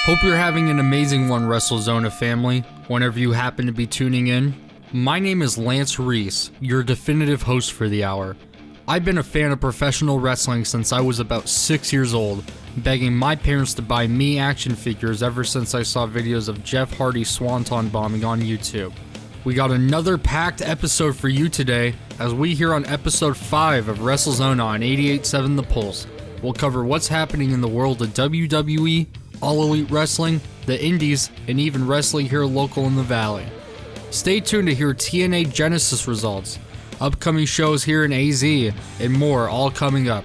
Hope you're having an amazing one, Wrestlezona family, whenever you happen to be tuning in. My name is Lance Reese, your definitive host for the hour. I've been a fan of professional wrestling since I was about 6 years old, begging my parents to buy me action figures ever since I saw videos of Jeff Hardy swanton bombing on YouTube. We got another packed episode for you today, as we here on episode 5 of Wrestlezona on 88.7 The Pulse. We'll cover what's happening in the world of WWE, All Elite Wrestling, the Indies, and even wrestling here local in the Valley. Stay tuned to hear TNA Genesis results, upcoming shows here in AZ, and more all coming up.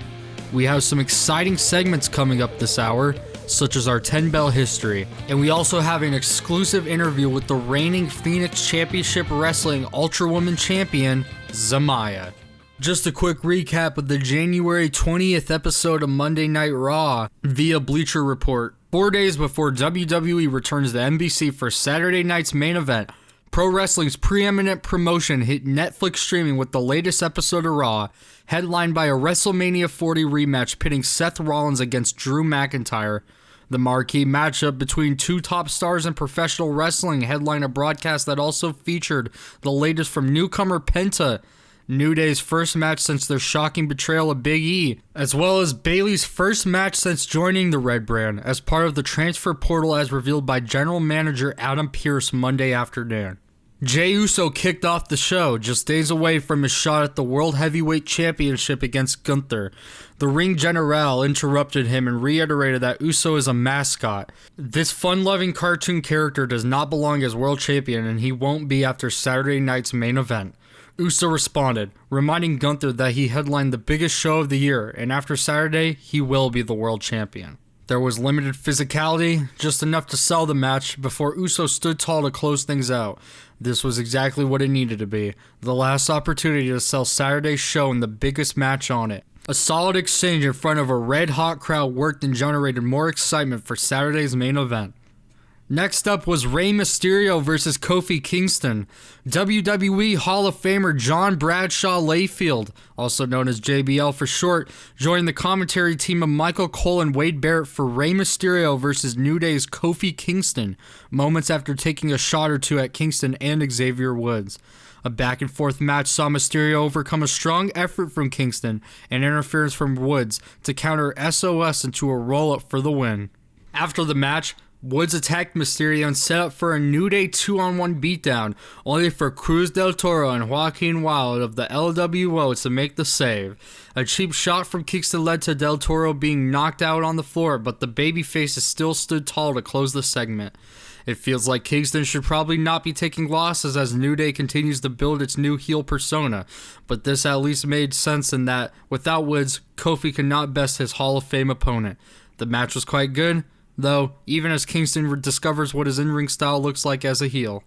We have some exciting segments coming up this hour, such as our 10-bell history, and we also have an exclusive interview with the reigning Phoenix Championship Wrestling Ultra Woman Champion, Zamaya. Just a quick recap of the January 20th episode of Monday Night Raw via Bleacher Report. 4 days before WWE returns to NBC for Saturday night's main event, pro wrestling's preeminent promotion hit Netflix streaming with the latest episode of Raw, headlined by a WrestleMania 40 rematch pitting Seth Rollins against Drew McIntyre. The marquee matchup between two top stars in professional wrestling headlined a broadcast that also featured the latest from newcomer Penta, New Day's first match since their shocking betrayal of Big E, as well as Bayley's first match since joining the Red Brand as part of the transfer portal as revealed by General Manager Adam Pearce Monday afternoon. Jey Uso kicked off the show, just days away from his shot at the World Heavyweight Championship against Gunther. The Ring General interrupted him and reiterated that Uso is a mascot. This fun-loving cartoon character does not belong as World Champion, and he won't be after Saturday night's main event. Uso responded, reminding Gunther that he headlined the biggest show of the year, and after Saturday, he will be the World Champion. There was limited physicality, just enough to sell the match, before Uso stood tall to close things out. This was exactly what it needed to be, the last opportunity to sell Saturday's show and the biggest match on it. A solid exchange in front of a red-hot crowd worked and generated more excitement for Saturday's main event. Next up was Rey Mysterio versus Kofi Kingston. WWE Hall of Famer John Bradshaw Layfield, also known as JBL for short, joined the commentary team of Michael Cole and Wade Barrett for Rey Mysterio versus New Day's Kofi Kingston, moments after taking a shot or two at Kingston and Xavier Woods. A back-and-forth match saw Mysterio overcome a strong effort from Kingston and interference from Woods to counter SOS into a roll-up for the win. After the match, Woods attacked Mysterio and set up for a New Day 2-on-1 beatdown, only for Cruz del Toro and Joaquin Wilde of the LWO to make the save. A cheap shot from Kingston led to Del Toro being knocked out on the floor, but the babyfaces still stood tall to close the segment. It feels like Kingston should probably not be taking losses as New Day continues to build its new heel persona, but this at least made sense in that, without Woods, Kofi could not best his Hall of Fame opponent. The match was quite good, though, even as Kingston discovers what his in-ring style looks like as a heel.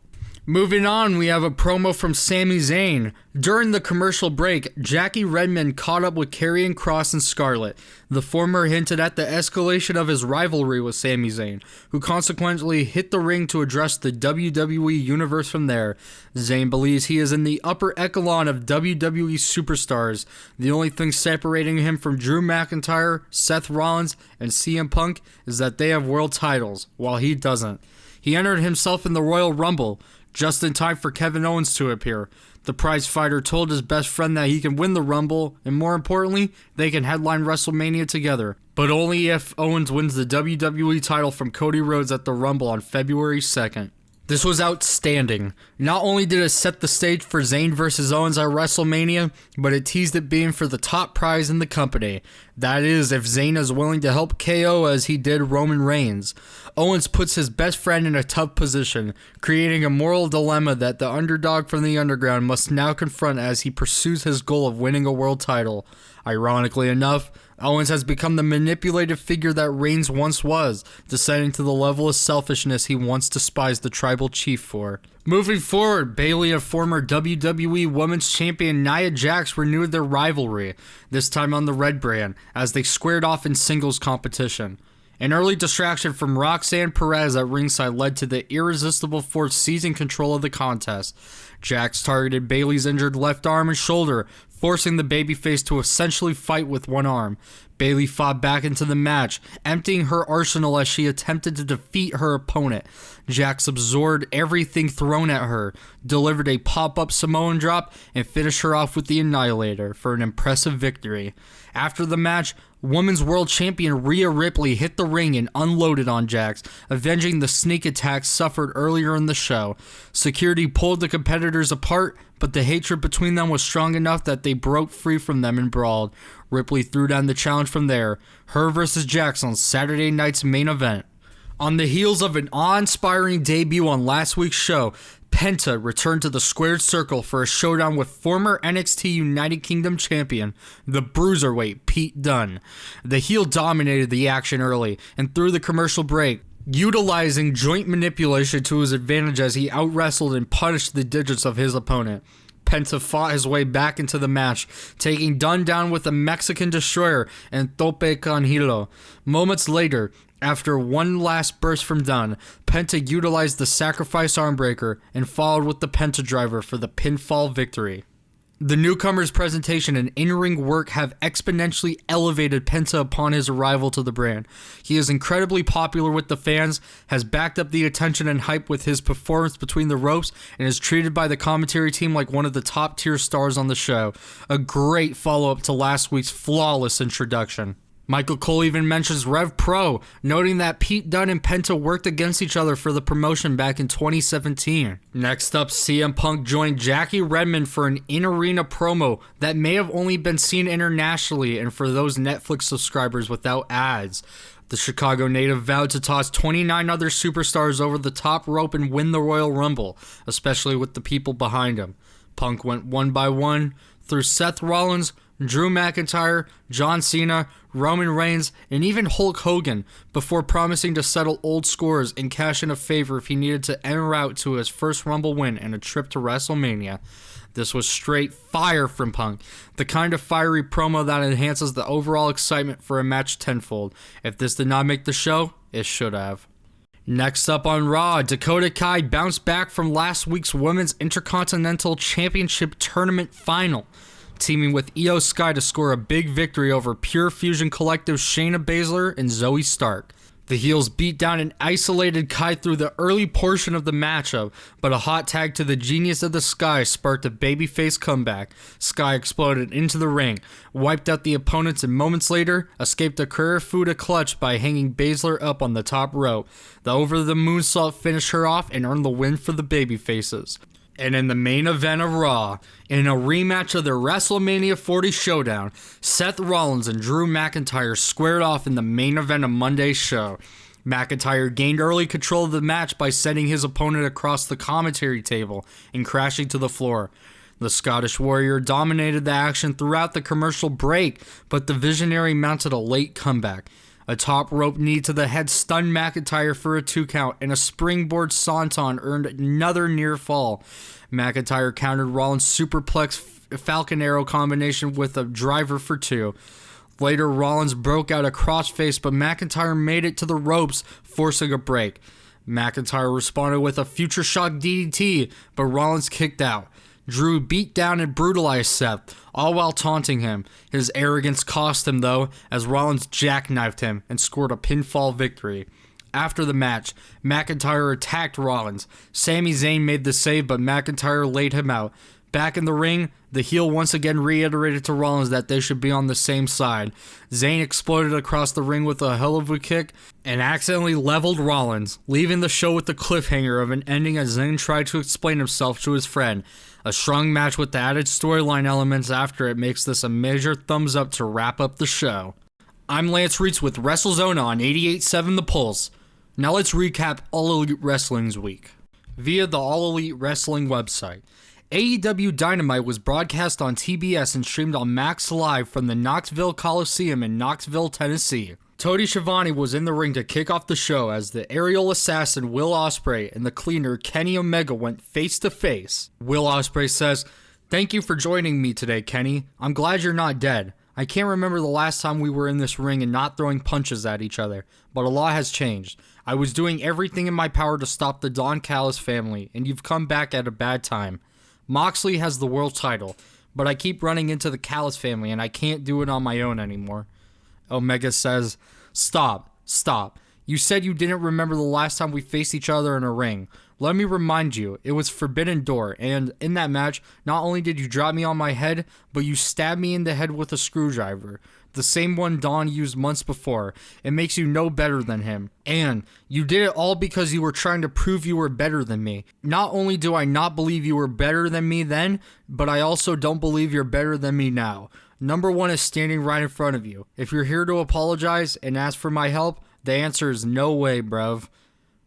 Moving on, we have a promo from Sami Zayn. During the commercial break, Jackie Redmond caught up with Karrion Kross and Scarlett. The former hinted at the escalation of his rivalry with Sami Zayn, who consequently hit the ring to address the WWE Universe from there. Zayn believes he is in the upper echelon of WWE superstars. The only thing separating him from Drew McIntyre, Seth Rollins, and CM Punk is that they have world titles, while he doesn't. He entered himself in the Royal Rumble, just in time for Kevin Owens to appear. The prize fighter told his best friend that he can win the Rumble, and more importantly, they can headline WrestleMania together. But only if Owens wins the WWE title from Cody Rhodes at the Rumble on February 2nd. This was outstanding. Not only did it set the stage for Zayn vs. Owens at WrestleMania, but it teased it being for the top prize in the company. That is, if Zayn is willing to help KO as he did Roman Reigns. Owens puts his best friend in a tough position, creating a moral dilemma that the underdog from the underground must now confront as he pursues his goal of winning a world title. Ironically enough, Owens has become the manipulative figure that Reigns once was, descending to the level of selfishness he once despised the tribal chief for. Moving forward, Bayley and former WWE Women's Champion Nia Jax renewed their rivalry, this time on the Red Brand, as they squared off in singles competition. An early distraction from Roxanne Perez at ringside led to the irresistible force seizing control of the contest. Jax targeted Bayley's injured left arm and shoulder, forcing the babyface to essentially fight with one arm. Bayley fought back into the match, emptying her arsenal as she attempted to defeat her opponent. Jax absorbed everything thrown at her, delivered a pop-up Samoan drop, and finished her off with the Annihilator for an impressive victory. After the match, Women's World Champion Rhea Ripley hit the ring and unloaded on Jax, avenging the sneak attack suffered earlier in the show. Security pulled the competitors apart, but the hatred between them was strong enough that they broke free from them and brawled. Ripley threw down the challenge from there, her versus Jax on Saturday night's main event. On the heels of an awe-inspiring debut on last week's show, Penta returned to the squared circle for a showdown with former NXT United Kingdom champion, the Bruiserweight Pete Dunne. The heel dominated the action early and through the commercial break, utilizing joint manipulation to his advantage as he out-wrestled and punished the digits of his opponent. Penta fought his way back into the match, taking Dunne down with a Mexican Destroyer and Tope con Hilo. Moments later, after one last burst from Dunne, Penta utilized the Sacrifice Armbreaker and followed with the Penta Driver for the pinfall victory. The newcomer's presentation and in-ring work have exponentially elevated Penta upon his arrival to the brand. He is incredibly popular with the fans, has backed up the attention and hype with his performance between the ropes, and is treated by the commentary team like one of the top-tier stars on the show. A great follow-up to last week's flawless introduction. Michael Cole even mentions Rev Pro, noting that Pete Dunne and Penta worked against each other for the promotion back in 2017. Next up, CM Punk joined Jackie Redmond for an in-arena promo that may have only been seen internationally and for those Netflix subscribers without ads. The Chicago native vowed to toss 29 other superstars over the top rope and win the Royal Rumble, especially with the people behind him. Punk went one by one through Seth Rollins, Drew McIntyre, John Cena, Roman Reigns, and even Hulk Hogan before promising to settle old scores and cash in a favor if he needed to en route to his first Rumble win and a trip to WrestleMania. This was straight fire from Punk, the kind of fiery promo that enhances the overall excitement for a match tenfold. If this did not make the show, it should have. Next up on Raw, Dakota Kai bounced back from last week's Women's Intercontinental Championship Tournament final, teaming with Io Sky to score a big victory over Pure Fusion Collective Shayna Baszler and Zoe Stark. The heels beat down and isolated Kai through the early portion of the matchup, but a hot tag to the Genius of the Sky sparked a babyface comeback. Sky exploded into the ring, wiped out the opponents, and moments later escaped a Kirifuda clutch by hanging Baszler up on the top rope. The over-the moonsault finished her off and earned the win for the babyfaces. And in the main event of Raw, in a rematch of the WrestleMania 40 showdown, Seth Rollins and Drew McIntyre squared off in the main event of Monday's show. McIntyre gained early control of the match by sending his opponent across the commentary table and crashing to the floor. The Scottish Warrior dominated the action throughout the commercial break, but the Visionary mounted a late comeback. A top rope knee to the head stunned McIntyre for a 2 count, and a springboard senton earned another near fall. McIntyre countered Rollins' superplex Falcon Arrow combination with a driver for 2. Later, Rollins broke out a crossface, but McIntyre made it to the ropes, forcing a break. McIntyre responded with a Future Shock DDT, but Rollins kicked out. Drew beat down and brutalized Seth, all while taunting him. His arrogance cost him, though, as Rollins jackknifed him and scored a pinfall victory. After the match, McIntyre attacked Rollins. Sami Zayn made the save, but McIntyre laid him out. Back in the ring, the heel once again reiterated to Rollins that they should be on the same side. Zayn exploded across the ring with a hell of a kick and accidentally leveled Rollins, leaving the show with the cliffhanger of an ending as Zayn tried to explain himself to his friend. A strong match with the added storyline elements after it makes this a major thumbs up to wrap up the show. I'm Lance Reitz with Wrestlezona on 88.7 The Pulse. Now let's recap All Elite Wrestling's week. Via the All Elite Wrestling website, AEW Dynamite was broadcast on TBS and streamed on Max Live from the Knoxville Coliseum in Knoxville, Tennessee. Tony Schiavone was in the ring to kick off the show as the aerial assassin Will Ospreay and the cleaner Kenny Omega went face to face. Will Ospreay says, "Thank you for joining me today, Kenny. I'm glad you're not dead. I can't remember the last time we were in this ring and not throwing punches at each other, but a lot has changed. I was doing everything in my power to stop the Don Callis family, and you've come back at a bad time. Moxley has the world title. but I keep running into the Callis family and I can't do it on my own anymore. Omega says, Stop. You said you didn't remember the last time we faced each other in a ring. Let me remind you, it was Forbidden Door, and in that match, not only did you drop me on my head, but you stabbed me in the head with a screwdriver. The same one Don used months before. It makes you no better than him. And you did it all because you were trying to prove you were better than me. Not only do I not believe you were better than me then, but I also don't believe you're better than me now. Number one is standing right in front of you. If you're here to apologize and ask for my help, the answer is no way, bruv.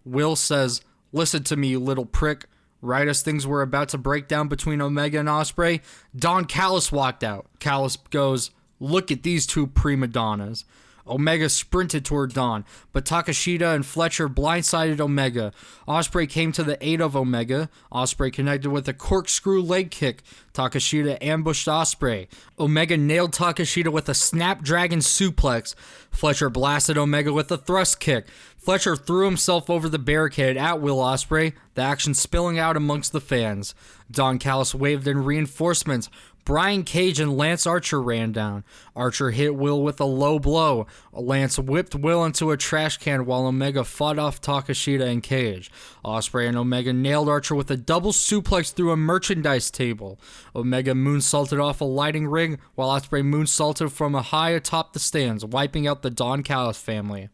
Will says, Listen to me, you little prick. Right as things were about to break down between Omega and Ospreay, Don Callis walked out. Callis goes, Look at these two prima donnas. Omega sprinted toward Don, but Takeshita and Fletcher blindsided Omega. Ospreay came to the aid of Omega. Ospreay connected with a corkscrew leg kick. Takeshita ambushed Ospreay. Omega nailed Takeshita with a snapdragon suplex. Fletcher blasted Omega with a thrust kick. Fletcher threw himself over the barricade at Will Ospreay, the action spilling out amongst the fans. Don Callis waved in reinforcements. Brian Cage and Lance Archer ran down. Archer hit Will with a low blow. Lance whipped Will into a trash can while Omega fought off Takeshita and Cage. Ospreay and Omega nailed Archer with a double suplex through a merchandise table. Omega moonsaulted off a lighting rig while Ospreay moonsaulted from a high atop the stands, wiping out the Don Callis family.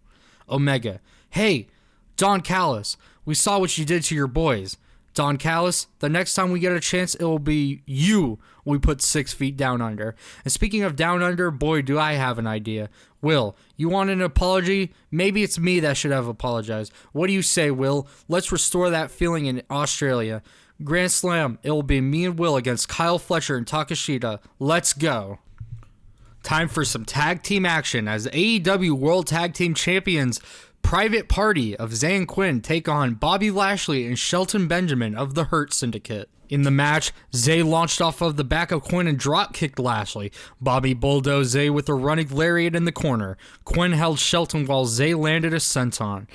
Omega, Hey, Don Callis, we saw what you did to your boys. Don Callis, the next time we get a chance, it will be you we put 6 feet down under. And speaking of down under, boy, do I have an idea. Will, you want an apology? Maybe it's me that should have apologized. What do you say, Will? Let's restore that feeling in Australia. Grand Slam, it will be me and Will against Kyle Fletcher and Takeshita. Let's go. Time for some tag team action as AEW World Tag Team Champions Private Party of Zay and Quinn take on Bobby Lashley and Shelton Benjamin of the Hurt Syndicate. In the match, Zay launched off of the back of Quinn and drop-kicked Lashley. Bobby bulldozed Zay with a running lariat in the corner. Quinn held Shelton while Zay landed a senton.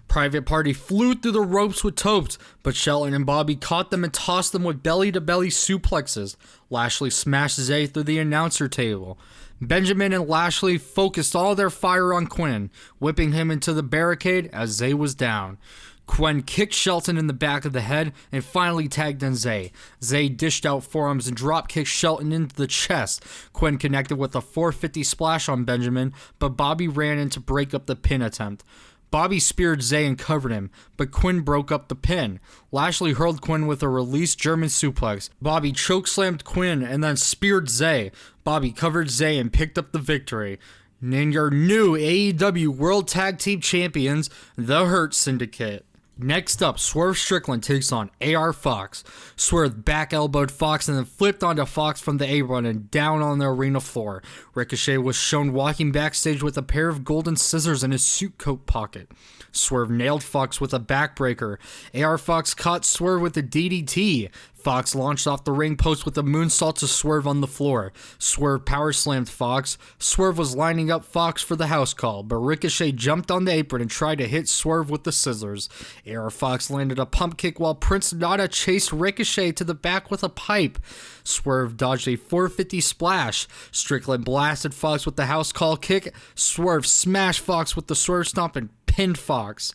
Private Party flew through the ropes with topes, but Shelton and Bobby caught them and tossed them with belly-to-belly suplexes. Lashley smashed Zay through the announcer table. Benjamin and Lashley focused all their fire on Quinn, whipping him into the barricade as Zay was down. Quinn kicked Shelton in the back of the head and finally tagged in Zay. Zay dished out forearms and drop-kicked Shelton into the chest. Quinn connected with a 450 splash on Benjamin, but Bobby ran in to break up the pin attempt. Bobby speared Zay and covered him, but Quinn broke up the pin. Lashley hurled Quinn with a released German suplex. Bobby chokeslammed Quinn and then speared Zay. Bobby covered Zay and picked up the victory. And your new AEW World Tag Team Champions, the Hurt Syndicate. Next up, Swerve Strickland takes on AR Fox. Swerve back elbowed Fox and then flipped onto Fox from the apron and down on the arena floor. Ricochet was shown walking backstage with a pair of golden scissors in his suit coat pocket. Swerve nailed Fox with a backbreaker. AR Fox caught Swerve with a DDT. Fox launched off the ring post with a moonsault to Swerve on the floor. Swerve power slammed Fox. Swerve was lining up Fox for the house call, but Ricochet jumped on the apron and tried to hit Swerve with the scissors. AR Fox landed a pump kick while Prince Nana chased Ricochet to the back with a pipe. Swerve dodged a 450 splash. Strickland blasted Fox with the house call kick. Swerve smashed Fox with the Swerve Stomp and pinned Fox.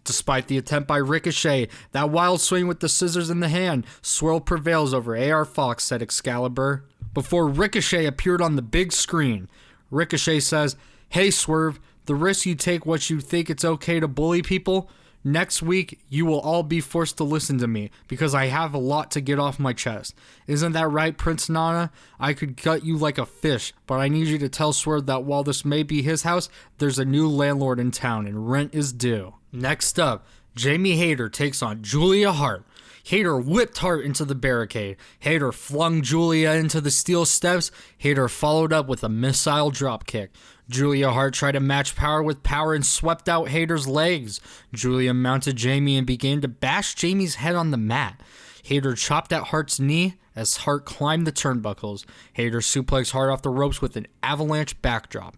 Despite the attempt by Ricochet, that wild swing with the scissors in the hand, Swerve prevails over AR Fox, said Excalibur. Before Ricochet appeared on the big screen, Ricochet says, Hey Swerve, the risk you take what you think it's okay to bully people, next week you will all be forced to listen to me because I have a lot to get off my chest. Isn't that right, Prince Nana? I could cut you like a fish, but I need you to tell Swerve that while this may be his house, there's a new landlord in town and rent is due. Next up, Jamie Hayter takes on Julia Hart. Hayter whipped Hart into the barricade. Hayter flung Julia into the steel steps. Hayter followed up with a missile dropkick. Julia Hart tried to match power with power and swept out Hayter's legs. Julia mounted Jamie and began to bash Jamie's head on the mat. Hayter chopped at Hart's knee as Hart climbed the turnbuckles. Hayter suplexed Hart off the ropes with an avalanche backdrop.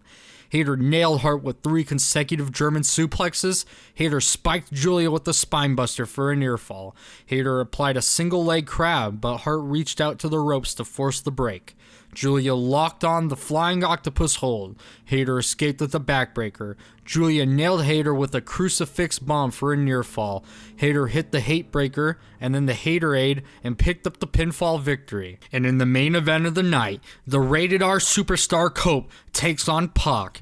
Hayter nailed Hart with 3 consecutive German suplexes. Hayter spiked Julia with the spinebuster for a near fall. Hayter applied a single leg crab, but Hart reached out to the ropes to force the break. Julia locked on the flying octopus hold. Hayter escaped with a backbreaker. Julia nailed Hayter with a crucifix bomb for a near fall. Hayter hit the hate breaker and then the Haterade and picked up the pinfall victory. And in the main event of the night, the rated R superstar Cope takes on Pac.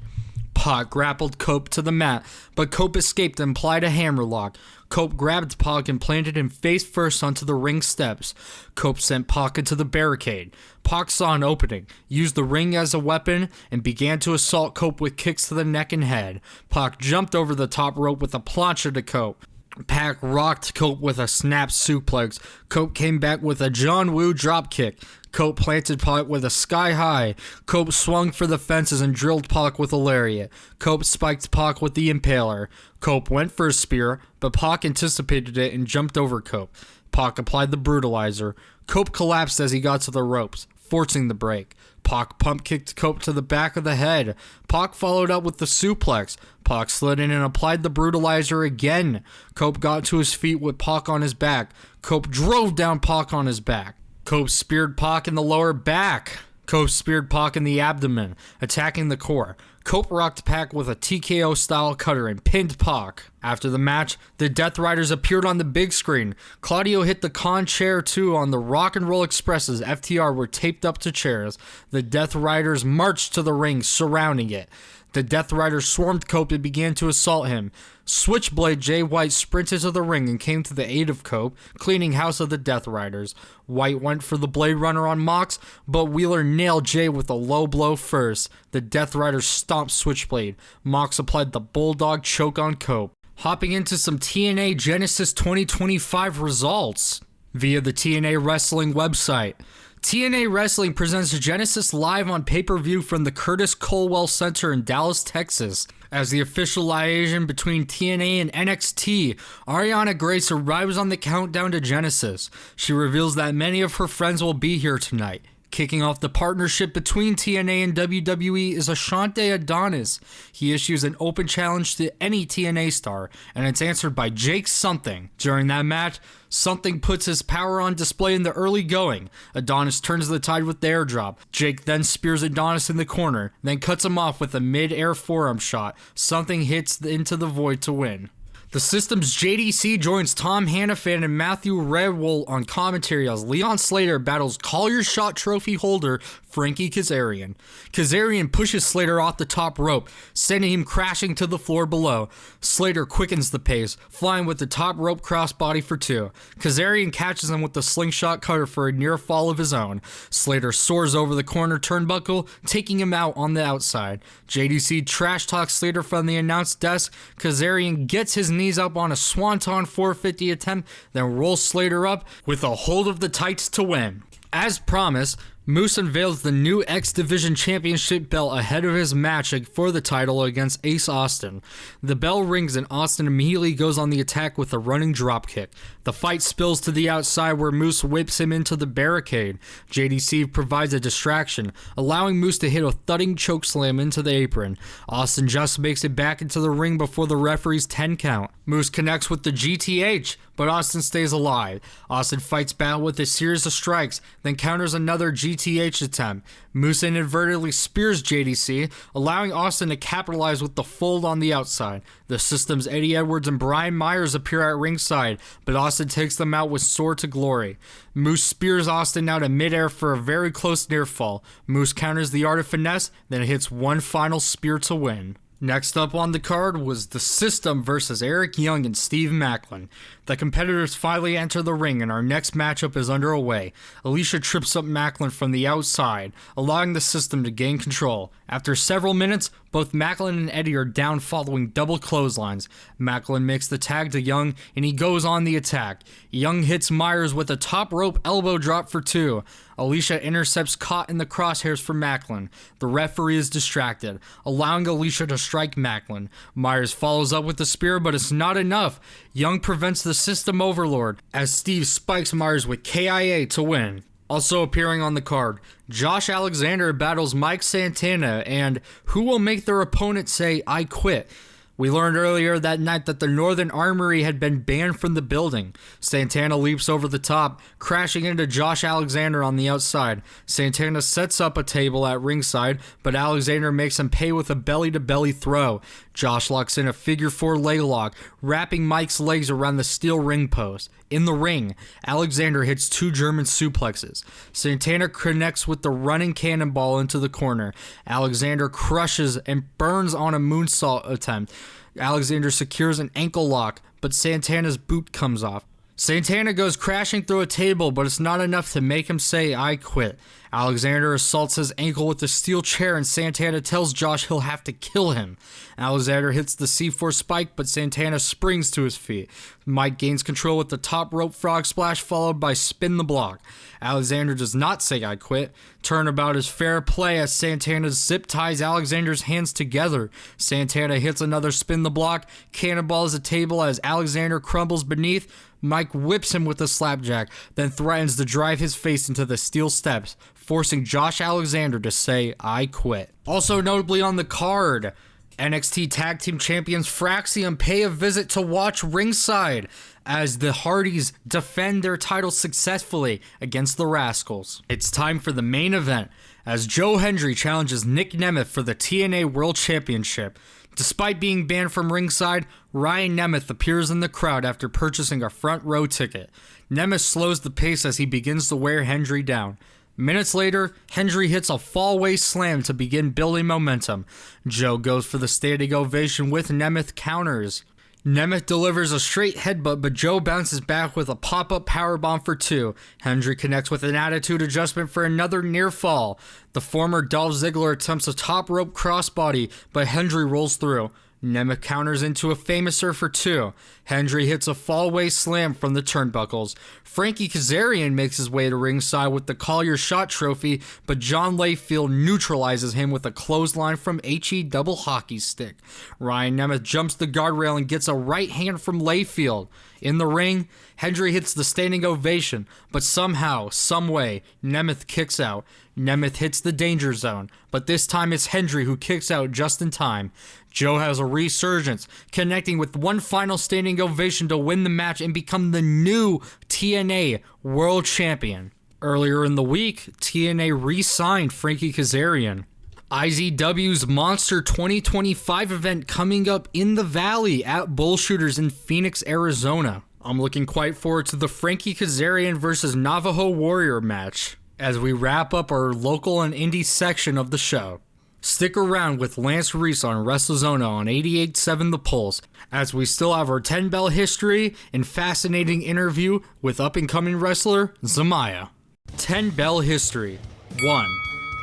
Pac grappled Cope to the mat, but Cope escaped and applied a hammerlock. Cope grabbed Pac and planted him face first onto the ring steps. Cope sent Pac into the barricade. Pac saw an opening, used the ring as a weapon, and began to assault Cope with kicks to the neck and head. Pac jumped over the top rope with a plancha to Cope. Pac rocked Cope with a snap suplex. Cope came back with a John Woo dropkick. Cope planted Pac with a sky high. Cope swung for the fences and drilled Pac with a lariat. Cope spiked Pac with the impaler. Cope went for a spear, but Pac anticipated it and jumped over Cope. Pac applied the brutalizer. Cope collapsed as he got to the ropes, forcing the break. Pac pump kicked Cope to the back of the head. Pac followed up with the suplex. Pac slid in and applied the brutalizer again. Cope got to his feet with Pac on his back. Cope drove down Pac on his back. Cope speared Pac in the lower back. Cope speared Pac in the abdomen, attacking the core. Cope rocked Pac with a TKO-style cutter and pinned Pac. After the match, the Death Riders appeared on the big screen. Claudio hit the con chair too on the Rock and Roll Expresses. FTR were taped up to chairs. The Death Riders marched to the ring, surrounding it. The Death Riders swarmed Cope and began to assault him. Switchblade Jay White sprinted to the ring and came to the aid of Cope, cleaning house of the Death Riders. White went for the Blade Runner on Mox, but Wheeler nailed Jay with a low blow first. The Death Riders stomped Switchblade. Mox applied the Bulldog choke on Cope. Hopping into some TNA Genesis 2025 results via the TNA Wrestling website. TNA Wrestling presents Genesis live on pay-per-view from the Curtis Colwell Center in Dallas, Texas. As the official liaison between TNA and NXT, Ariana Grace arrives on the countdown to Genesis. She reveals that many of her friends will be here tonight. Kicking off the partnership between TNA and WWE is Ashante Adonis. He issues an open challenge to any TNA star, and it's answered by Jake Something. During that match, Something puts his power on display in the early going. Adonis turns the tide with the airdrop. Jake then spears Adonis in the corner, then cuts him off with a mid-air forearm shot. Something hits into the void to win. The System's JDC joins Tom Hannafan and Matthew Redwold on commentary as Leon Slater battles Call Your Shot trophy holder Frankie Kazarian. Kazarian pushes Slater off the top rope, sending him crashing to the floor below. Slater quickens the pace, flying with the top rope crossbody for 2. Kazarian catches him with the slingshot cutter for a near fall of his own. Slater soars over the corner turnbuckle, taking him out on the outside. JDC trash talks Slater from the announce desk. Kazarian gets his knees up on a Swanton 450 attempt, then rolls Slater up with a hold of the tights to win. As promised, Moose unveils the new X Division Championship belt ahead of his match for the title against Ace Austin. The bell rings and Austin immediately goes on the attack with a running dropkick. The fight spills to the outside where Moose whips him into the barricade. JDC provides a distraction, allowing Moose to hit a thudding chokeslam into the apron. Austin just makes it back into the ring before the referee's 10 count. Moose connects with the GTH, but Austin stays alive. Austin fights back with a series of strikes, then counters another GTH attempt. Moose inadvertently spears JDC, allowing Austin to capitalize with the fold on the outside. The System's Eddie Edwards and Brian Myers appear at ringside, but Austin takes them out with Sword to Glory. Moose spears Austin out in midair for a very close near fall. Moose counters the Art of Finesse, then hits one final spear to win. Next up on the card was The System versus Eric Young and Steve Macklin. The competitors finally enter the ring and our next matchup is underway. Alicia trips up Macklin from the outside, allowing the System to gain control. After several minutes, both Macklin and Eddie are down following double clotheslines. Macklin makes the tag to Young and he goes on the attack. Young hits Myers with a top rope elbow drop for 2. Alicia intercepts caught in the crosshairs for Macklin. The referee is distracted, allowing Alicia to strike Macklin. Myers follows up with the spear, but it's not enough. Young prevents the System Overlord as Steve spikes Myers with KIA to win. Also appearing on the card, Josh Alexander battles Mike Santana, and who will make their opponent say, "I quit"? We learned earlier that night that the Northern Armory had been banned from the building. Santana leaps over the top, crashing into Josh Alexander on the outside. Santana sets up a table at ringside, but Alexander makes him pay with a belly-to-belly throw. Josh locks in a figure-4 leg lock, wrapping Mike's legs around the steel ring post. In the ring, Alexander hits 2 German suplexes. Santana connects with the running cannonball into the corner. Alexander crushes and burns on a moonsault attempt. Alexander secures an ankle lock, but Santana's boot comes off. Santana goes crashing through a table, but it's not enough to make him say, "I quit." Alexander assaults his ankle with a steel chair, and Santana tells Josh he'll have to kill him. Alexander hits the C4 spike, but Santana springs to his feet. Mike gains control with the top rope frog splash, followed by spin the block. Alexander does not say, "I quit." Turnabout is fair play as Santana zip ties Alexander's hands together. Santana hits another spin the block, cannonballs the table as Alexander crumbles beneath. Mike whips him with a slapjack, then threatens to drive his face into the steel steps, forcing Josh Alexander to say, "I quit." Also notably on the card, NXT Tag Team Champions Fraxium pay a visit to watch ringside as the Hardys defend their titles successfully against the Rascals. It's time for the main event as Joe Hendry challenges Nick Nemeth for the TNA World Championship. Despite being banned from ringside, Ryan Nemeth appears in the crowd after purchasing a front row ticket. Nemeth slows the pace as he begins to wear Hendry down. Minutes later, Hendry hits a fallaway slam to begin building momentum. Joe goes for the standing ovation with Nemeth counters. Nemeth delivers a straight headbutt, but Joe bounces back with a pop-up powerbomb for 2. Hendry connects with an attitude adjustment for another near fall. The former Dolph Ziggler attempts a top rope crossbody, but Hendry rolls through. Nemeth counters into a famouser for 2. Hendry hits a fallaway slam from the turnbuckles. Frankie Kazarian makes his way to ringside with the Call Your Shot trophy, but John Layfield neutralizes him with a clothesline from HE double hockey stick. Ryan Nemeth jumps the guardrail and gets a right hand from Layfield. In the ring, Hendry hits the standing ovation, but somehow, someway, Nemeth kicks out. Nemeth hits the danger zone, but this time it's Hendry who kicks out just in time. Joe has a resurgence, connecting with one final standing ovation to win the match and become the new TNA World Champion. Earlier in the week, TNA re-signed Frankie Kazarian. IZW's Monster 2025 event coming up in the Valley at Bullshooters in Phoenix, Arizona. I'm looking quite forward to the Frankie Kazarian versus Navajo Warrior match as we wrap up our local and indie section of the show. Stick around with Lance Reese on Wrestlezona on 88.7 The Pulse, as we still have our 10-bell history and fascinating interview with up-and-coming wrestler Zamaya. 10-bell history. 1.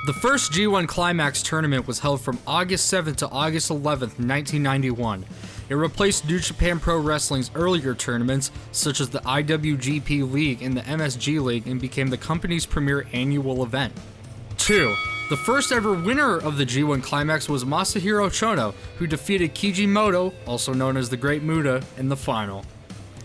The first G1 Climax tournament was held from August 7th to August 11th, 1991. It replaced New Japan Pro Wrestling's earlier tournaments, such as the IWGP League and the MSG League, and became the company's premier annual event. 2. The first ever winner of the G1 Climax was Masahiro Chono, who defeated Kijimoto, also known as the Great Muta, in the final.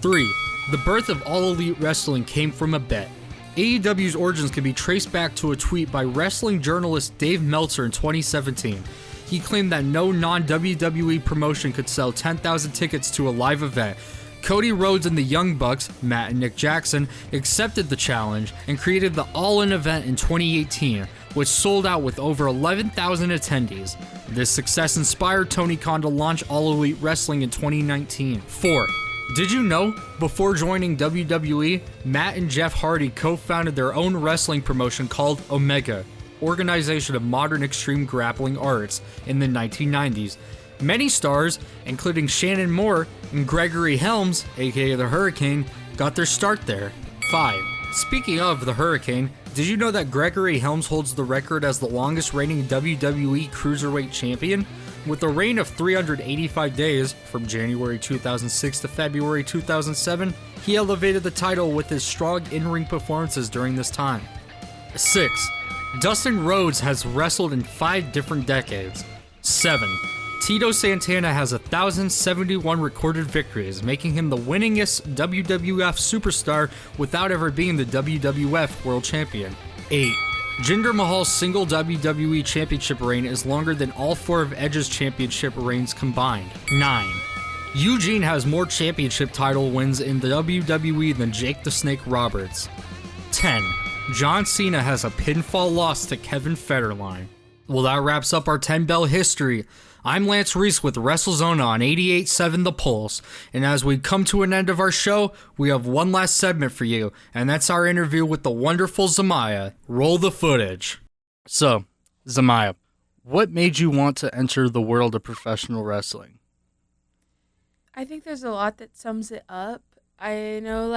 3. The birth of All Elite Wrestling came from a bet. AEW's origins can be traced back to a tweet by wrestling journalist Dave Meltzer in 2017. He claimed that no non-WWE promotion could sell 10,000 tickets to a live event. Cody Rhodes and the Young Bucks, Matt and Nick Jackson, accepted the challenge and created the All-In event in 2018, which sold out with over 11,000 attendees. This success inspired Tony Khan to launch All Elite Wrestling in 2019. 4. Did you know, before joining WWE, Matt and Jeff Hardy co-founded their own wrestling promotion called Omega, Organization of Modern Extreme Grappling Arts, in the 1990s. Many stars, including Shannon Moore and Gregory Helms, aka the Hurricane, got their start there. 5. Speaking of the Hurricane, did you know that Gregory Helms holds the record as the longest reigning WWE Cruiserweight Champion? With a reign of 385 days, from January 2006 to February 2007, he elevated the title with his strong in-ring performances during this time. 6. Dustin Rhodes has wrestled in 5 different decades. 7. Tito Santana has 1,071 recorded victories, making him the winningest WWF superstar without ever being the WWF World Champion. 8. Jinder Mahal's single WWE Championship reign is longer than all 4 of Edge's championship reigns combined. 9. Eugene has more championship title wins in the WWE than Jake the Snake Roberts. 10. John Cena has a pinfall loss to Kevin Federline. Well, that wraps up our 10-bell history. I'm Lance Reese with Wrestlezona on 88.7 The Pulse, and as we come to an end of our show, we have one last segment for you, and that's our interview with the wonderful Zamaya. Roll the footage. So, Zamaya, what made you want to enter the world of professional wrestling? I think there's a lot that sums it up. I know,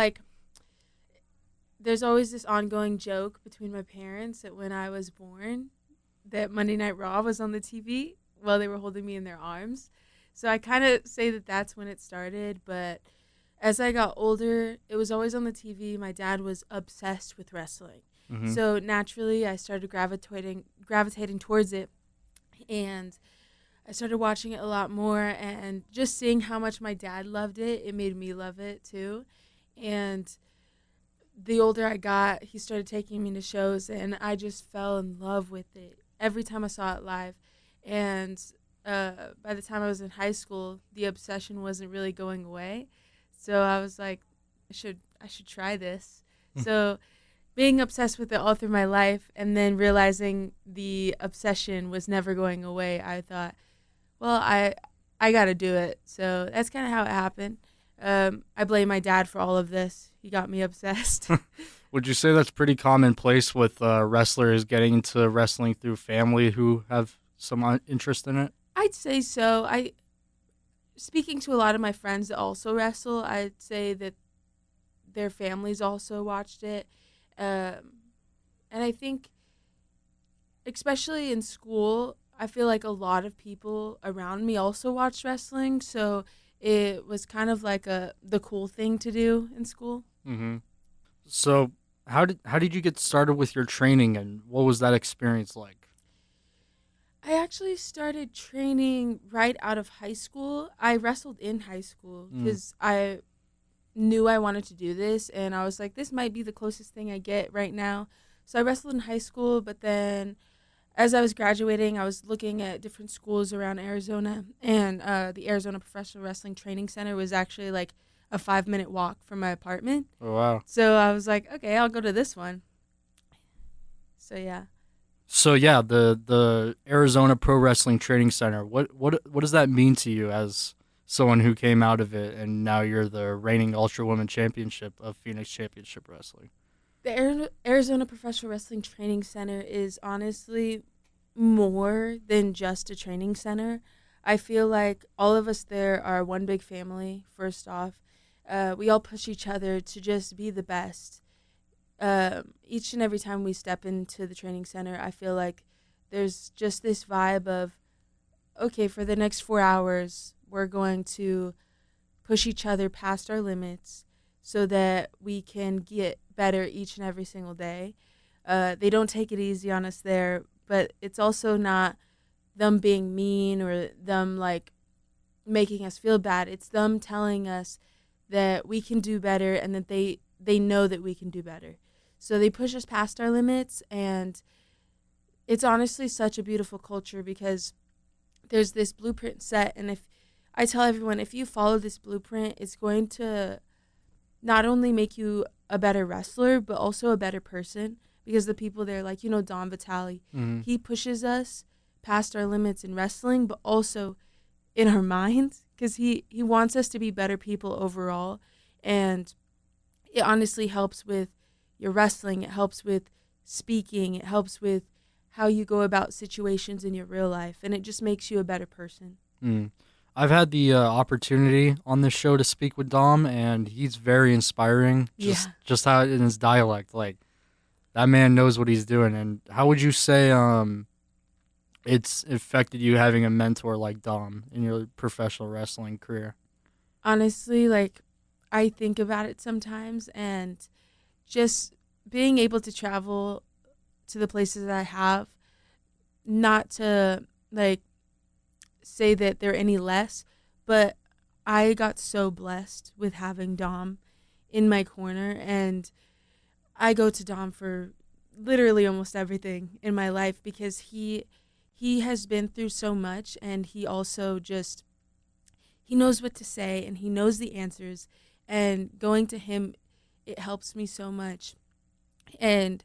there's always this ongoing joke between my parents that when I was born, that Monday Night Raw was on the TV while they were holding me in their arms. So I kind of say that that's when it started. But as I got older, it was always on the TV. My dad was obsessed with wrestling. Mm-hmm. So naturally, I started gravitating towards it. And I started watching it a lot more. And just seeing how much my dad loved it, it made me love it too. And the older I got, he started taking me to shows. And I just fell in love with it every time I saw it live. And by the time I was in high school, the obsession wasn't really going away. So I was like, I should try this. So being obsessed with it all through my life and then realizing the obsession was never going away, I thought, well, I got to do it. So that's kind of how it happened. I blame my dad for all of this. He got me obsessed. Would you say that's pretty commonplace with wrestlers getting into wrestling through family who have some interest in it? I'd say so. Speaking to a lot of my friends that also wrestle, I'd say that their families also watched it. And I think, especially in school, I feel like a lot of people around me also watched wrestling. So it was kind of like the cool thing to do in school. Mm-hmm. So how did you get started with your training, and what was that experience like? I actually started training right out of high school. I wrestled in high school because I knew I wanted to do this, and I was like, this might be the closest thing I get right now. So I wrestled in high school, but then as I was graduating, I was looking at different schools around Arizona, and the Arizona Professional Wrestling Training Center was actually like a 5-minute walk from my apartment. Oh, wow. So I was like, okay, I'll go to this one. So, yeah. So yeah, the Arizona Pro Wrestling Training Center. What does that mean to you as someone who came out of it and now you're the reigning Ultra Women Championship of Phoenix Championship Wrestling? The Arizona Professional Wrestling Training Center is honestly more than just a training center. I feel like all of us there are one big family. First off, we all push each other to just be the best. Each and every time we step into the training center, I feel like there's just this vibe of, okay, for the next 4 hours, we're going to push each other past our limits so that we can get better each and every single day. They don't take it easy on us there, but it's also not them being mean or them like making us feel bad. It's them telling us that we can do better and that they know that we can do better. So they push us past our limits, and it's honestly such a beautiful culture because there's this blueprint set, and if I tell everyone, if you follow this blueprint, it's going to not only make you a better wrestler, but also a better person, because the people there, like, Don Vitale, he pushes us past our limits in wrestling, but also in our minds, because he wants us to be better people overall, and it honestly helps with your wrestling, it helps with speaking, it helps with how you go about situations in your real life, and it just makes you a better person. I've had the opportunity on this show to speak with Dom, and he's very inspiring. Just how in his dialect, like, that man knows what he's doing. And how would you say it's affected you having a mentor like Dom in your professional wrestling career? Honestly, like, I think about it sometimes, and just being able to travel to the places that I have, not to, like, say that they're any less, but I got so blessed with having Dom in my corner, and I go to Dom for literally almost everything in my life because he has been through so much, and he also just he knows what to say and he knows the answers, and going to him, it helps me so much. And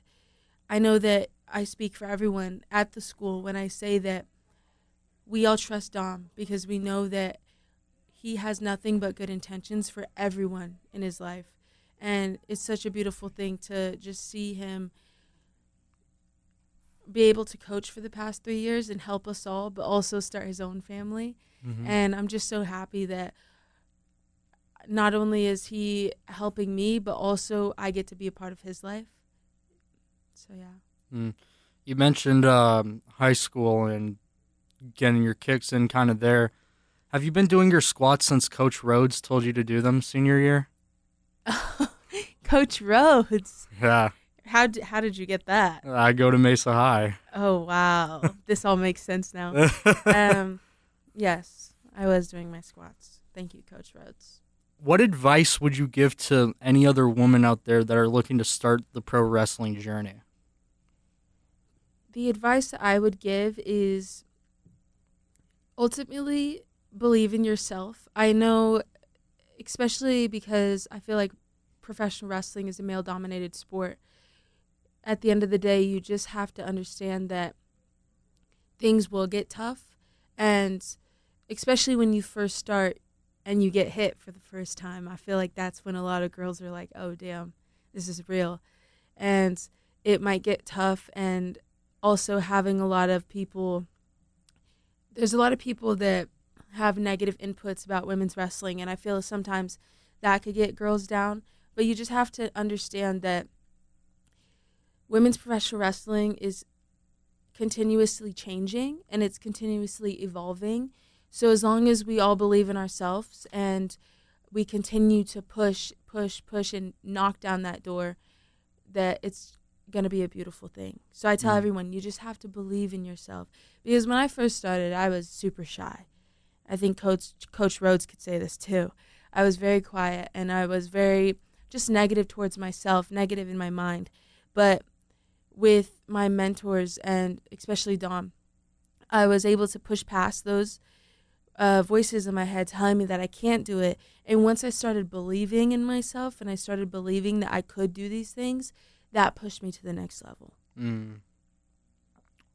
I know that I speak for everyone at the school when I say that we all trust Dom because we know that he has nothing but good intentions for everyone in his life. And it's such a beautiful thing to just see him be able to coach for the past 3 years and help us all, but also start his own family. Mm-hmm. And I'm just so happy that not only is he helping me, but also I get to be a part of his life. So, yeah. You mentioned high school and getting your kicks in kind of there. Have you been doing your squats since Coach Rhodes told you to do them senior year? Coach Rhodes. Yeah. How did you get that? I go to Mesa High. Oh, wow. This all makes sense now. Yes, I was doing my squats. Thank you, Coach Rhodes. What advice would you give to any other woman out there that are looking to start the pro wrestling journey? The advice that I would give is ultimately believe in yourself. I know, especially because I feel like professional wrestling is a male-dominated sport. At the end of the day, you just have to understand that things will get tough, and especially when you first start and you get hit for the first time, I feel like that's when a lot of girls are like, oh, damn, this is real. And it might get tough, and also having a lot of people, there's a lot of people that have negative inputs about women's wrestling, and I feel sometimes that could get girls down, but you just have to understand that women's professional wrestling is continuously changing and it's continuously evolving. So as long as we all believe in ourselves and we continue to push and knock down that door, that it's going to be a beautiful thing. So I tell everyone, you just have to believe in yourself. Because when I first started, I was super shy. I think Coach Rhodes could say this too. I was very quiet and I was very just negative towards myself, negative in my mind. But with my mentors and especially Dom, I was able to push past those voices in my head telling me that I can't do it. And once I started believing in myself and I started believing that I could do these things, that pushed me to the next level.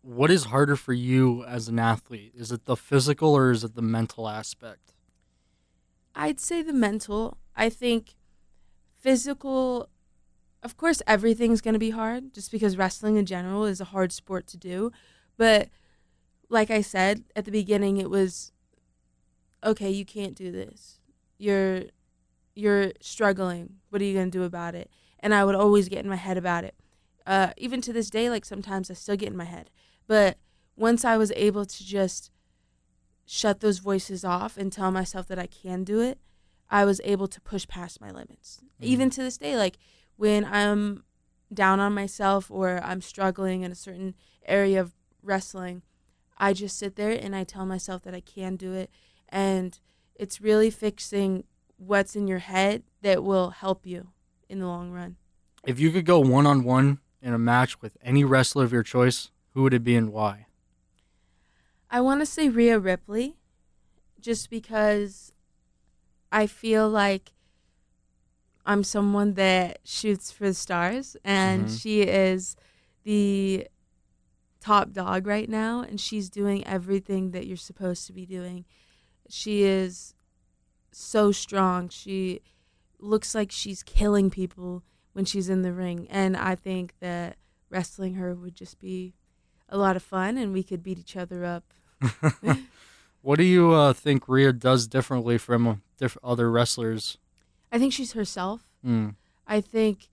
What is harder for you as an athlete? Is it the physical or is it the mental aspect? I'd say the mental. I think physical, of course, everything's going to be hard just because wrestling in general is a hard sport to do. But like I said at the beginning, it was, okay, you can't do this. You're struggling. What are you going to do about it? And I would always get in my head about it. Even to this day, like sometimes I still get in my head. But once I was able to just shut those voices off and tell myself that I can do it, I was able to push past my limits. Even to this day, like when I'm down on myself or I'm struggling in a certain area of wrestling, I just sit there and I tell myself that I can do it. And it's really fixing what's in your head that will help you in the long run. If you could go one-on-one in a match with any wrestler of your choice, who would it be and why? I want to say Rhea Ripley, just because I feel like I'm someone that shoots for the stars, and she is the top dog right now, and she's doing everything that you're supposed to be doing. She is so strong. She looks like she's killing people when she's in the ring, and I think that wrestling her would just be a lot of fun, and we could beat each other up. What do you think Rhea does differently from other wrestlers? I think she's herself. I think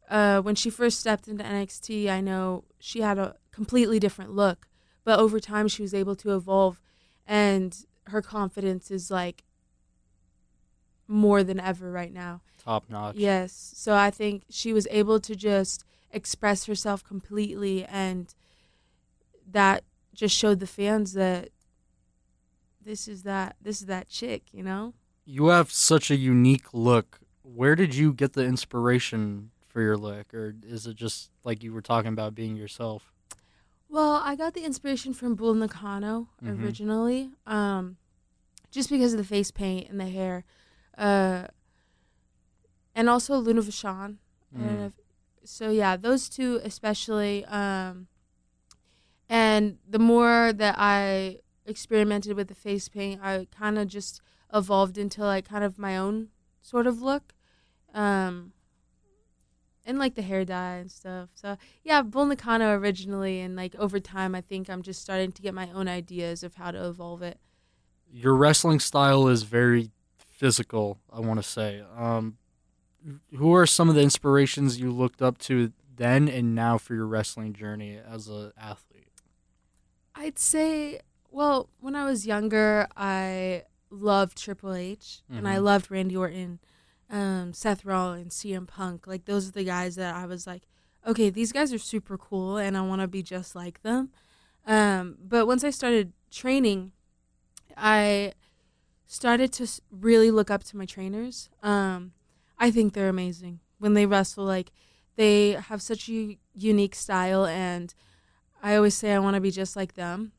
when she first stepped into NXT, I know she had a completely different look, but over time she was able to evolve, and her confidence is like more than ever right now. Top notch. Yes. So I think she was able to just express herself completely, and that just showed the fans that this is that chick, you know? You have such a unique look. Where did you get the inspiration for your look, or is it just like you were talking about being yourself? Well, I got the inspiration from Bull Nakano Mm-hmm. originally, just because of the face paint and the hair, uh, and also Luna Vachon. I don't know Mm. so yeah, those two especially. And the more that I experimented with the face paint, I kind of just evolved into like kind of my own sort of look. Um, and like the hair dye and stuff. So yeah, Bull Nakano originally, and like over time, I think I'm just starting to get my own ideas of how to evolve it. Your wrestling style is very physical, I want to say. Who are some of the inspirations you looked up to then and now for your wrestling journey as an athlete? I'd say, well, when I was younger, I loved Triple H and I Mm-hmm. loved Randy Orton, Seth Rollins, CM Punk. Like those are the guys that I was like, okay, these guys are super cool, and I want to be just like them. But once I started training, I started to really look up to my trainers. I think they're amazing when they wrestle. Like they have such a unique style, and I always say I want to be just like them.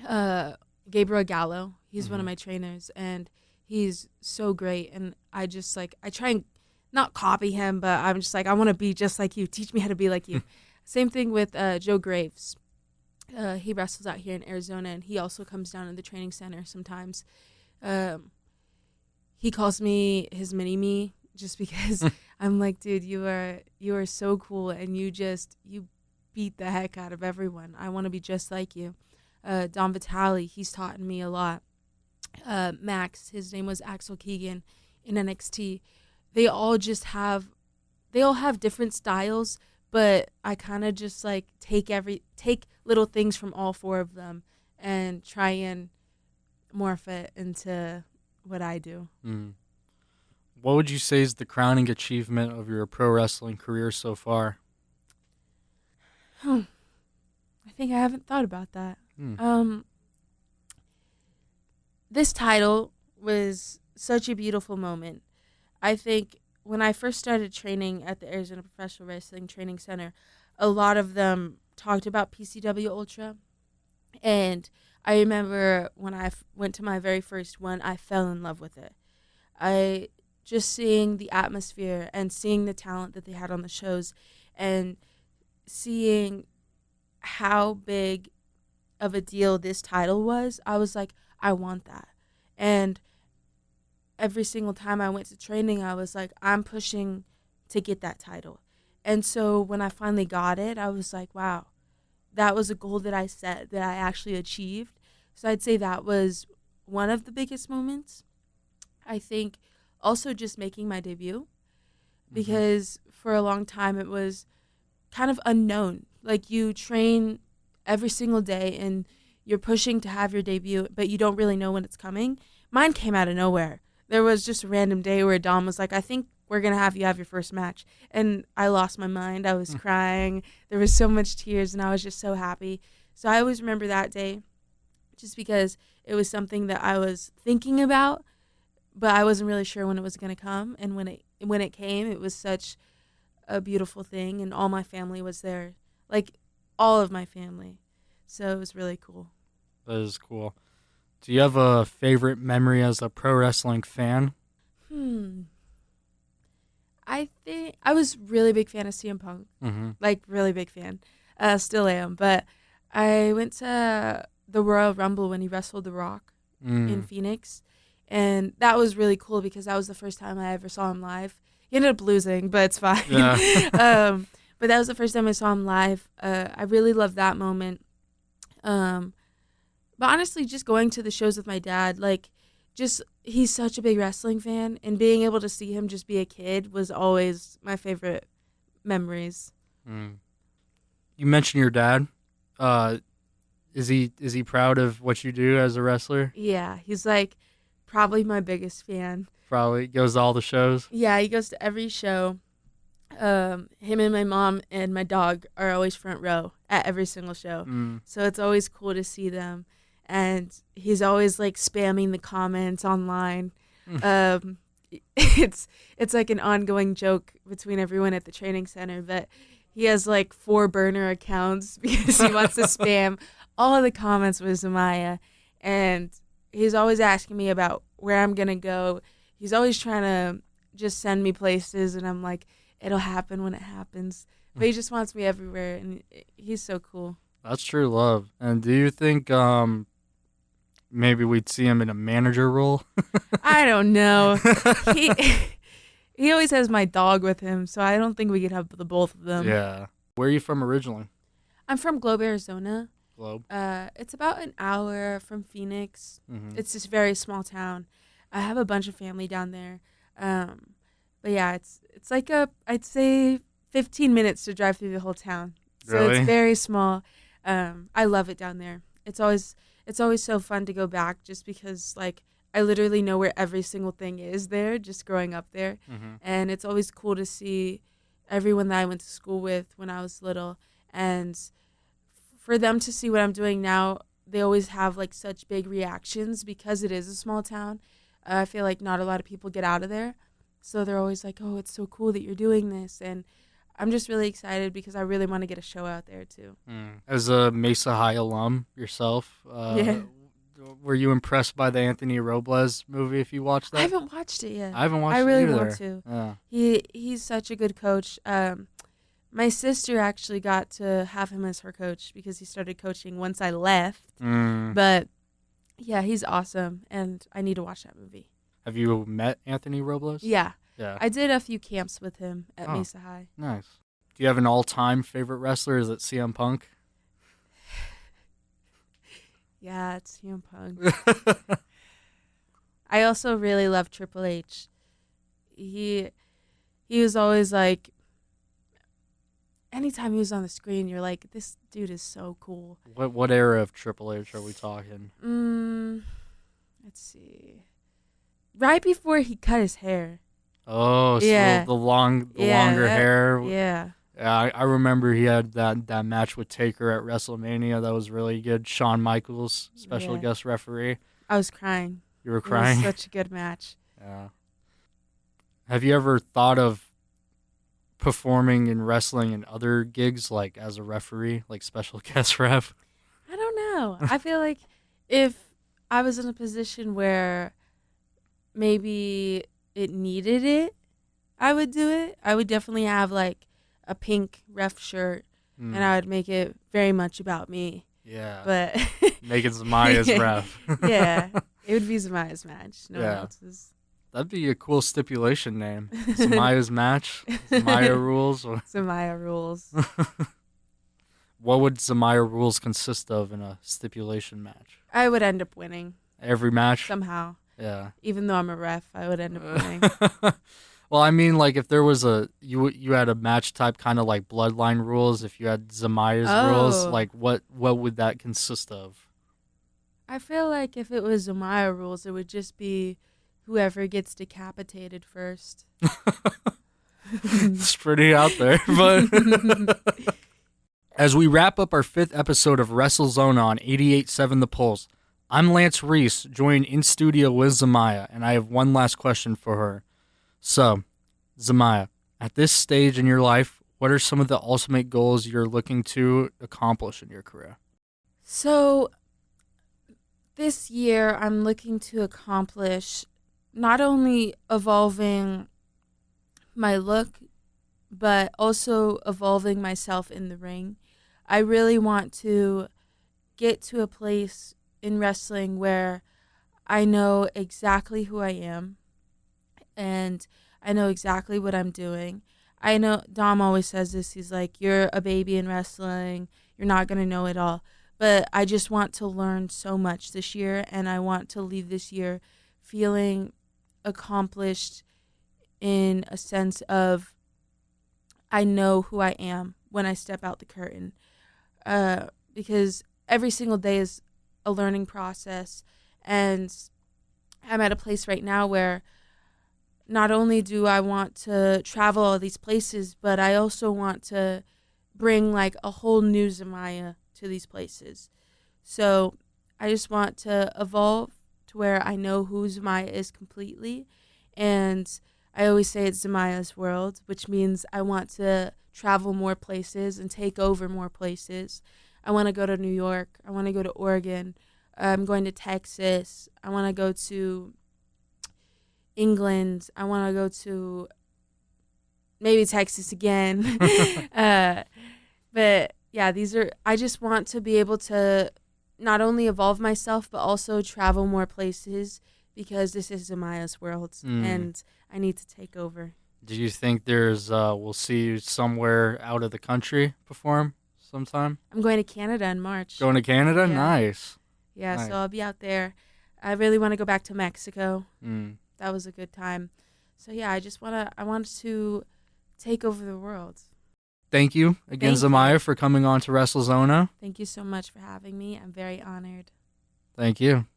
uh, Gabriel Gallo. He's one Mm-hmm. of my trainers, and he's so great. And I just like I try and not copy him, but I'm just like I want to be just like you. Teach me how to be like you. Same thing with Joe Graves. He wrestles out here in Arizona, and he also comes down to the training center sometimes. Um, he calls me his mini me just because I'm like, dude, you are so cool, and you beat the heck out of everyone. I want to be just like you. Don Vitale, he's taught me a lot. Max, his name was Axel Keegan in NXT. They all just have, they all have different styles, but I kind of just like take little things from all four of them and try and morph it into what I do. Mm. What would you say is the crowning achievement of your pro wrestling career so far? I think I haven't thought about that. Mm. Um, this title was such a beautiful moment. I think when I first started training at the Arizona Professional Wrestling Training Center, a lot of them talked about PCW Ultra. And I remember when went to my very first one, I fell in love with it. I just seeing the atmosphere and seeing the talent that they had on the shows and seeing how big of a deal this title was, I was like, I want that. And every single time I went to training, I was like, I'm pushing to get that title. And so when I finally got it, I was like, wow, that was a goal that I set that I actually achieved. So I'd say that was one of the biggest moments. I think also just making my debut Mm-hmm. because for a long time it was kind of unknown. Like you train every single day and you're pushing to have your debut, but you don't really know when it's coming. Mine came out of nowhere. There was just a random day where Dom was like, I think we're going to have you have your first match. And I lost my mind. I was crying. There was so much tears, and I was just so happy. So I always remember that day just because it was something that I was thinking about, but I wasn't really sure when it was going to come. And when it came, it was such a beautiful thing, and all my family was there, like all of my family. So it was really cool. That is cool. Do you have a favorite memory as a pro wrestling fan? Hmm. I think I was really big fan of CM Punk, Mm-hmm. like really big fan. Still am, but I went to the Royal Rumble when he wrestled The Rock in Mm. Phoenix, and that was really cool because that was the first time I ever saw him live. He ended up losing, but it's fine. Yeah. But that was the first time I saw him live. I really loved that moment. Um, but honestly, just going to the shows with my dad, like, just he's such a big wrestling fan, and being able to see him just be a kid was always my favorite memories. Mm. You mentioned your dad. Uh, is he proud of what you do as a wrestler? Yeah, he's like probably my biggest fan. Probably goes to all the shows. Yeah, he goes to every show. Him and my mom and my dog are always front row at every single show. Mm. So it's always cool to see them. and he's always like spamming the comments online. It's like an ongoing joke between everyone at the training center, but he has like 4 burner accounts because he wants to spam all of the comments with Zamaya, and he's always asking me about where I'm gonna go. He's always trying to just send me places, and I'm like, it'll happen when it happens. But he just wants me everywhere, and he's so cool. That's true love. And do you think maybe we'd see him in a manager role? I don't know. He he always has my dog with him, so I don't think we could have the both of them. Yeah. Where are you from originally? I'm from Globe, Arizona. Globe. It's about an hour from Phoenix. Mm-hmm. It's this very small town. I have a bunch of family down there. But yeah, it's like I'd say 15 minutes to drive through the whole town. So Really? It's very small. I love it down there. It's always so fun to go back just because like I literally know where every single thing is there just growing up there. Mm-hmm. And it's always cool to see everyone that I went to school with when I was little, and for them to see what I'm doing now, they always have like such big reactions because it is a small town. I feel like not a lot of people get out of there. So they're always like, oh, it's so cool that you're doing this. And I'm just really excited because I really want to get a show out there too. As a Mesa High alum yourself, Yeah. were you impressed by the Anthony Robles movie if you watched that? I haven't watched it yet. I haven't watched I really it either. want to. Yeah. He's such a good coach. My sister actually got to have him as her coach because he started coaching once I left. But yeah, he's awesome, and I need to watch that movie. Have you met Anthony Robles? Yeah. Yeah. I did a few camps with him at Mesa High. Nice. Do you have an all-time favorite wrestler? Is it CM Punk? Yeah, it's CM Punk. I also really love Triple H. He was always like, anytime he was on the screen, you're like, this dude is so cool. What era of Triple H are we talking? Let's see. Right before he cut his hair. Oh, so Yeah. the longer hair. Yeah. Yeah, I remember he had that match with Taker at WrestleMania. That was really good. Shawn Michaels, special guest referee. I was crying. You were crying? It was such a good match. Yeah. Have you ever thought of performing in wrestling and other gigs, like as a referee, like special guest ref? I don't know. I feel like if I was in a position where maybe it needed it, I would do it. I would definitely have like a pink ref shirt, and I would make it very much about me. Yeah. But making Zamaya's ref. Yeah, it would be Zamaya's match. No one Yeah. else's. That'd be a cool stipulation name. Zamaya's match. Zamaya rules. Zamaya rules. What would Zamaya rules consist of in a stipulation match? I would end up winning Every match? somehow. Yeah. Even though I'm a ref, I would end up winning. Well, I mean, like if there was you had a match type kind of like bloodline rules. If you had Zamaya's rules, like what would that consist of? I feel like if it was Zamaya rules, it would just be whoever gets decapitated first. It's pretty out there, but as we wrap up our 5th episode of Wrestlezona on 88.7 The Pulse, I'm Lance Reese, joined in studio with Zamaya, and I have one last question for her. So, Zamaya, at this stage in your life, what are some of the ultimate goals you're looking to accomplish in your career? So, this year I'm looking to accomplish not only evolving my look, but also evolving myself in the ring. I really want to get to a place in wrestling where I know exactly who I am and I know exactly what I'm doing. I know Dom always says this. He's like, you're a baby in wrestling. You're not going to know it all. But I just want to learn so much this year, and I want to leave this year feeling accomplished in a sense of I know who I am when I step out the curtain. Because every single day is a learning process, and I'm at a place right now where not only do I want to travel all these places, but I also want to bring like a whole new Zamaya to these places. So I just want to evolve to where I know who Zamaya is completely. And I always say it's Zamaya's world, which means I want to travel more places and take over more places. I want to go to New York. I want to go to Oregon. I'm going to Texas. I want to go to England. I want to go to maybe Texas again. But yeah, I just want to be able to not only evolve myself, but also travel more places because this is Zamaya's world and I need to take over. Do you think we'll see you somewhere out of the country perform sometime? I'm going to Canada in March. Going to Canada? Yeah. Nice. Yeah, Nice. So I'll be out there. I really want to go back to Mexico. Mm. That was a good time. So yeah, I want to take over the world. Thank you again, Zamaya, for coming on to Wrestlezona. Thank you so much for having me. I'm very honored. Thank you.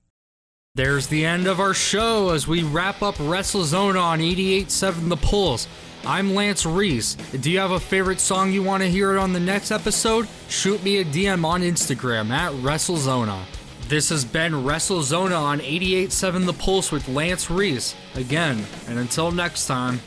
There's the end of our show as we wrap up Wrestlezona on 88.7 The Pulse. I'm Lance Reese. Do you have a favorite song you want to hear on the next episode? Shoot me a DM on Instagram at Wrestlezona. This has been Wrestlezona on 88.7 The Pulse with Lance Reese. Again, and until next time.